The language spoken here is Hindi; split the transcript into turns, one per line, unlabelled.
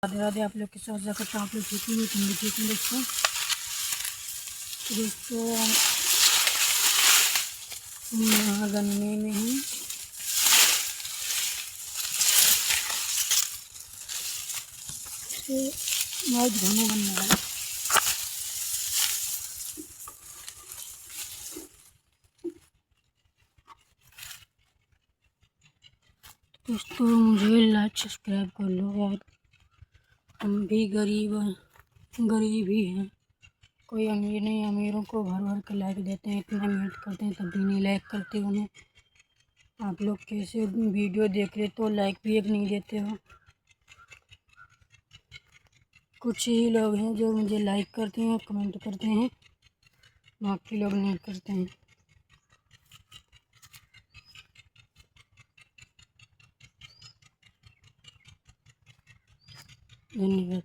राधे राधे। आप लोग के साथ जाकर आप लोग ठीक ही तुम भी ठीक है दोस्तों। हम यहाँ गन्ने में हैं। बहुत घना गन्ना है। दोस्तों मुझे लाइक सब्सक्राइब कर लो यार, हम भी गरीब ही हैं, कोई अमीर नहीं। अमीरों को भर भर के लाइक देते हैं, इतना मेहनत करते हैं तब भी नहीं लाइक करते उन्हें। आप लोग कैसे वीडियो देख रहे तो लाइक भी एक नहीं देते हो। कुछ ही लोग हैं जो मुझे लाइक करते हैं, कमेंट करते हैं, बाकी लोग नहीं करते हैं। धन्यवाद।